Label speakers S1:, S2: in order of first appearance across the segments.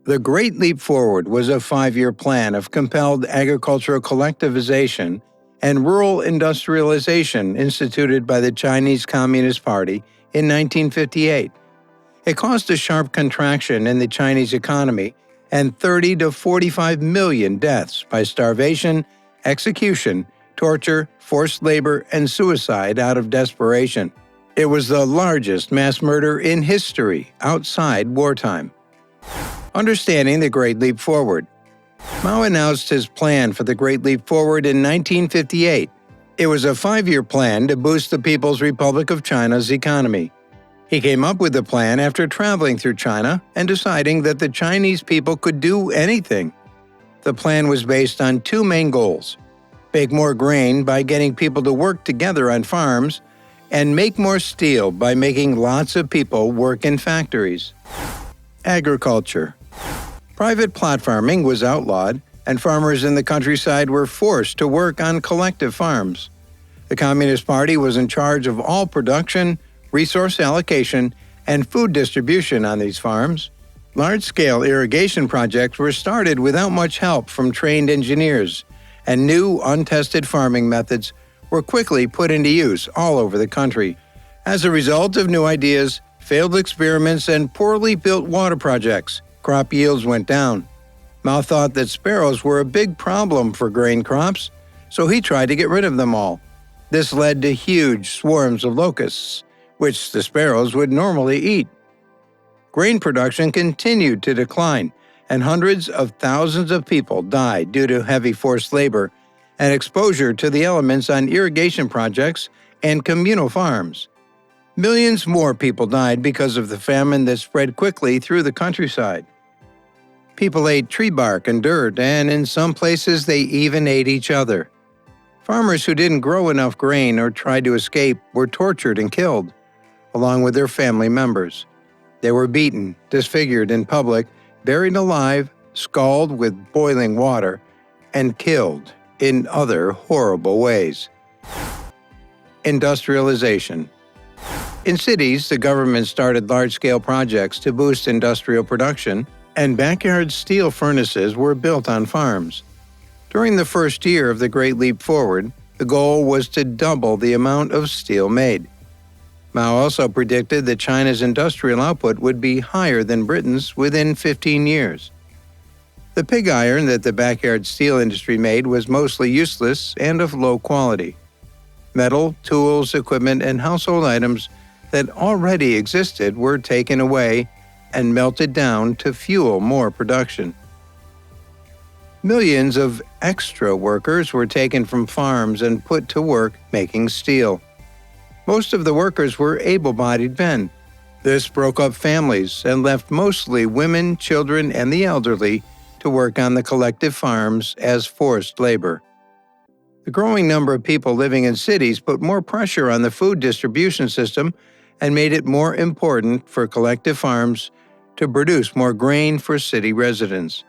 S1: The Great Leap Forward was a 5-year plan of compelled agricultural collectivization and rural industrialization instituted by the Chinese Communist Party in 1958. It caused a sharp contraction in the Chinese economy and 30 to 45 million deaths by starvation, execution, torture, forced labor, and suicide out of desperation. It was the largest mass murder in history outside wartime. Understanding the Great Leap Forward. Mao announced his plan for the Great Leap Forward in 1958. It was a 5-year plan to boost the People's Republic of China's economy. He came up with the plan after traveling through China and deciding that the Chinese people could do anything. The plan was based on 2 main goals: make more grain by getting people to work together on farms, and make more steel by making lots of people work in factories. Agriculture. Private plot farming was outlawed, and farmers in the countryside were forced to work on collective farms. The Communist Party was in charge of all production, resource allocation, and food distribution on these farms. Large-scale irrigation projects were started without much help from trained engineers, and new, untested farming methods were quickly put into use all over the country. As a result of new ideas, failed experiments, and poorly built water projects, crop yields went down. Mao thought that sparrows were a big problem for grain crops, so he tried to get rid of them all. This led to huge swarms of locusts, which the sparrows would normally eat. Grain production continued to decline, and hundreds of thousands of people died due to heavy forced labor and exposure to the elements on irrigation projects and communal farms. Millions more people died because of the famine that spread quickly through the countryside. People ate tree bark and dirt, and in some places they even ate each other. Farmers who didn't grow enough grain or tried to escape were tortured and killed, along with their family members. They were beaten, disfigured in public, buried alive, scalded with boiling water, and killed in other horrible ways. Industrialization. In cities, the government started large-scale projects to boost industrial production, and backyard steel furnaces were built on farms. During the first year of the Great Leap Forward, the goal was to double the amount of steel made. Mao also predicted that China's industrial output would be higher than Britain's within 15 years. The pig iron that the backyard steel industry made was mostly useless and of low quality. Metal, tools, equipment, and household items that already existed were taken away and melted down to fuel more production. Millions of extra workers were taken from farms and put to work making steel. Most of the workers were able-bodied men. This broke up families and left mostly women, children, and the elderly to work on the collective farms as forced labor. The growing number of people living in cities put more pressure on the food distribution system and made it more important for collective farms to produce more grain for city residents.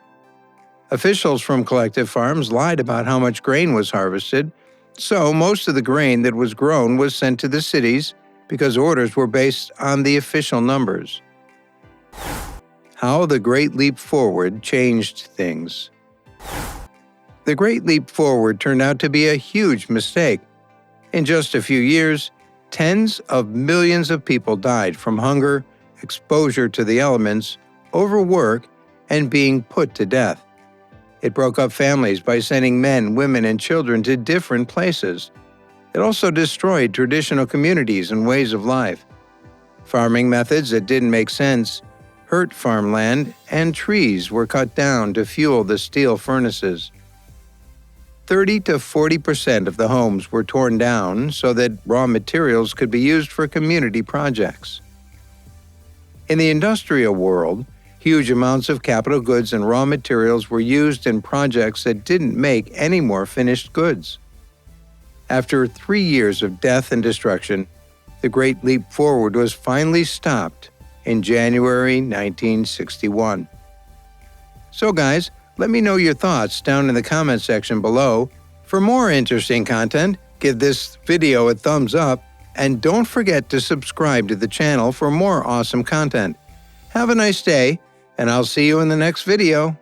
S1: Officials from collective farms lied about how much grain was harvested, so most of the grain that was grown was sent to the cities because orders were based on the official numbers. How the Great Leap Forward changed things. The Great Leap Forward turned out to be a huge mistake. In just a few years, tens of millions of people died from hunger, exposure to the elements, overwork, and being put to death. It broke up families by sending men, women, and children to different places. It also destroyed traditional communities and ways of life. Farming methods that didn't make sense hurt farmland, and trees were cut down to fuel the steel furnaces. 30 to 40% of the homes were torn down so that raw materials could be used for community projects. In the industrial world, huge amounts of capital goods and raw materials were used in projects that didn't make any more finished goods. After 3 years of death and destruction, the Great Leap Forward was finally stopped in January 1961. So guys, let me know your thoughts down in the comment section below. For more interesting content, give this video a thumbs up, and don't forget to subscribe to the channel for more awesome content. Have a nice day, and I'll see you in the next video.